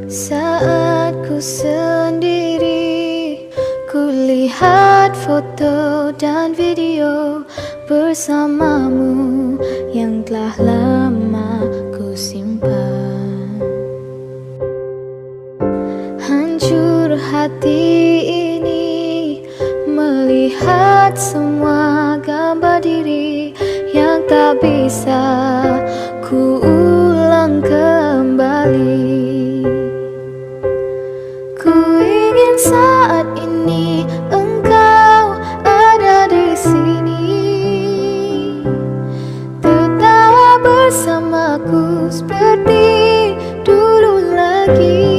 Saat ku sendiri, kulihat foto dan video bersamamu yang telah lama ku simpan. Hancur hati ini melihat semua gambar diri yang tak bisa ku ulang kembali. Ku ingin saat ini engkau ada di sini, tertawa bersamaku seperti dulu lagi.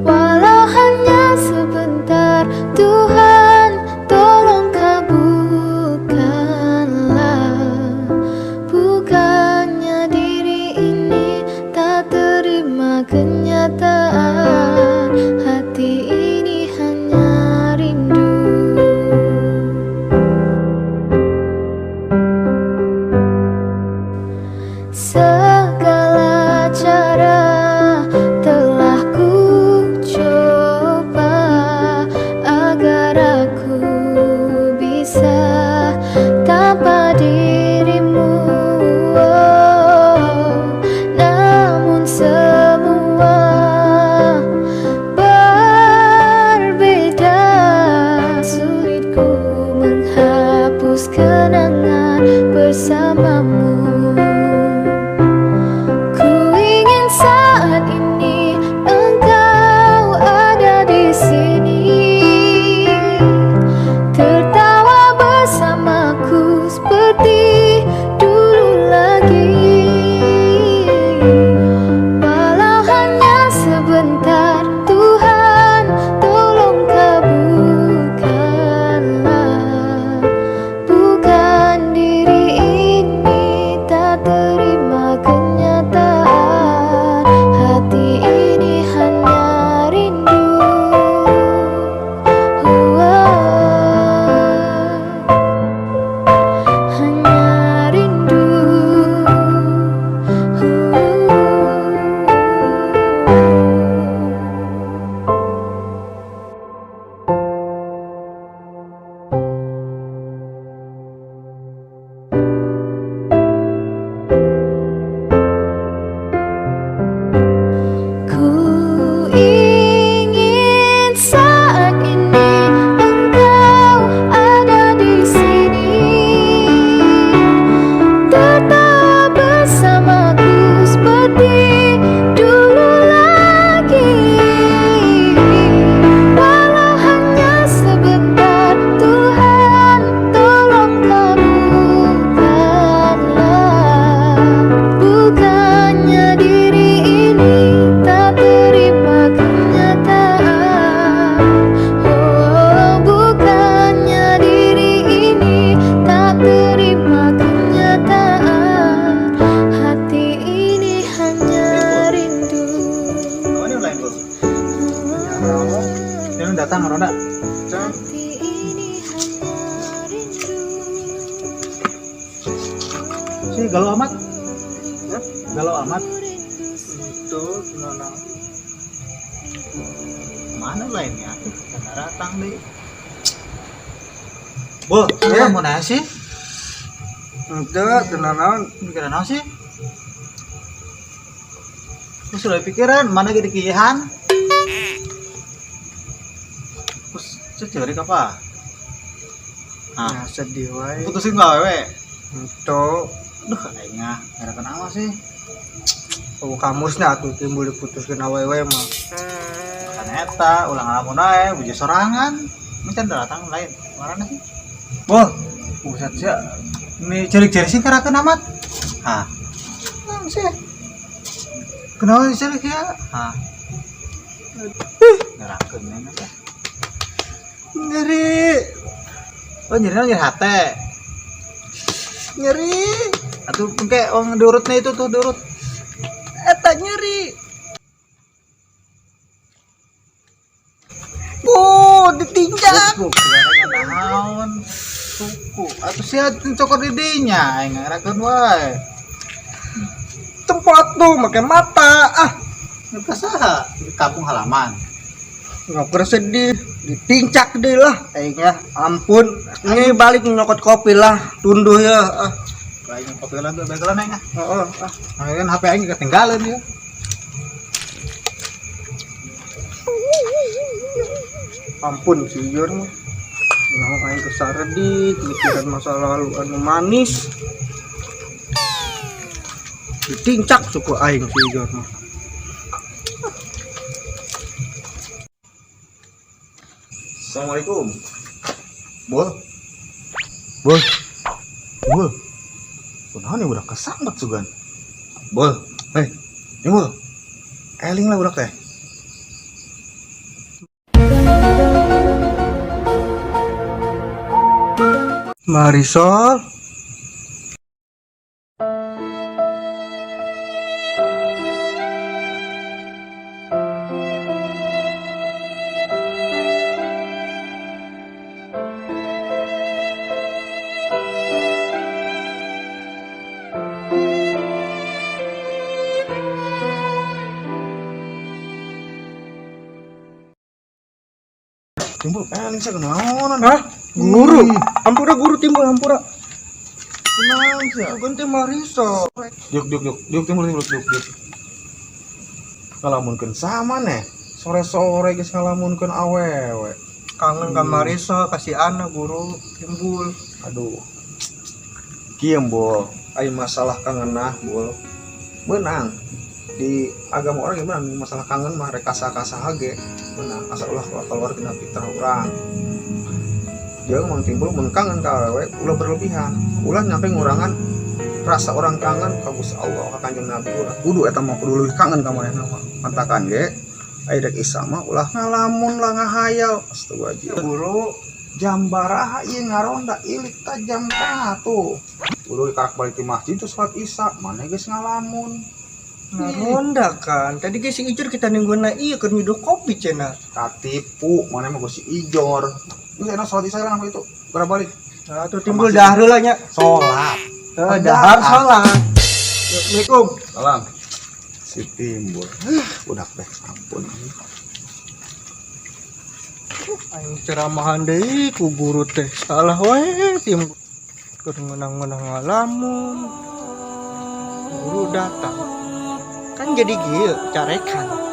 Walau hanya sebentar, Tuhan tolong kabulkanlah. Bukannya diri ini tak terima kenyataan, hati ini hanya rindu. Segala cara telah ku coba agar aku bisa tanpa dirimu. Namun semua berbeda, sulit ku menghapus kenangan bersamamu. Ku ingin saat ini engkau ada di sini, tertawa bersamaku seperti dulu lagi. Walau hanya sebentar, Tuhan tolong kabulkanlah. Bukan diri ini tak terima kenyataan, hati ini hanya rindu. Hanya rindu. Ku ingin saat ini engkau ada di sini, tetap bersamaku seperti dulu lagi. Walau hanya sebentar, Tuhan tolong kabulkanlah. Bukannya diri ini tak terima kenyataan, bukannya diri ini tak terima kenyataan, hati ini hanya rindu. Ini datang Ronda. Hati ini hanya rindu. Si galau amat. Galau amat. Itu gimana? Mana lainnya? Karena datang deh. Bu, saya mau nasi. Itu tenanan. Pikiran apa sih? Lu sudah pikiran mana gede kihan? Terus cewek apa? Nah, sedih wae. Putusin gak wewe? Itu Duh kayaknya gara kenapa sih? Oh kamusnya atuh timbul diputuskeun awewe mah. Kan eta ulah ngalamun ae buji sorangan. Mencan datang lain. Marana sih? Wah, buset sih. Ini cerik-cerik sih karakeun amat. Hah. Nang sih. Kenapa cerik ya? Hah. Ngarakeun nya teh. Nyeri. Oh nyeri hate. Nyeri. Atuh engke orang diurutnya itu tuh diurut. Eta nyeri. Oh, ditinjak. Suku, kira naon. Suku. Atuh sia cokor di dinya aing ngarakeun wae. Tempat tuh make mata. Ah, Ka saha? Di kampung halaman. ngoker sedih, ditincak deh lah. Aingnya ampun. Ini balik nyokot kopi lah, tunduh ya. Ah, Aing kopi lah begelan aing. heeh. Aing kan HP aing ketinggalan ya. Ampun si Jor mah. Nah, aing kesaredit, mikiran masa lalu anu manis. Ditincak suku aing si Jor mah. Assalamualaikum. Bol. Bol. Bol. Kunaon nih udah kesambet sugan. Bol. Hei. Ini bol. Eling lah udah teh. Marisol. Timbul eling sih kenaonan. Hah? Guru. Hampura guru timbul hampura. Kunaon sih? Bukan teh Marisol. Juk timbul. Ngalamunkeun sama neh. Sore-sore geus ngalamunkeun awewe. Kangen ka Marisol kasih anak guru timbul. Aduh. Kieu bol. Ai masalah kangenah bol. Beunang. Di agama orang gimana masalah kangen mah rek kasa-kasa hage. Beunang asa ulah keluar tina fitrah urang. Jeung mang timbul mun kangen ka awewe ulah berlebihan. Ulah nyampe ngurangan rasa orang kangen ka Gusti Allah ka Kanjeng Nabi urang. Kudu eta mah kudu leuwih kangen ka manehna mah. Pantakan ge ai rek isa mah ulah ngalamun lah ngahayal. Astagfirullah. Guru jam baraha ieu ngaronda ilik ta jam 1. Kudu dikarak balik ti masjid terus salat isya. Maneh geus ngalamun. Ngaronda kan. Tadi ge si Ijor kita ningguna ieu keur ngiduh kopi cenah. Katipu maneh mah si Ijor. Geus enak salat isya lah itu. Bara balik. Nah, tuh timbul dahar heula nya. Salat. Dahar salat. Assalamualaikum. Salam. Si timbul. Budak teh ampun. Aing ceramahan deui ku guru teh. Salah wae timbul. Keur ngeunang-ngeunang ngalamun. Guru datang. Kan jadi gieu carekan.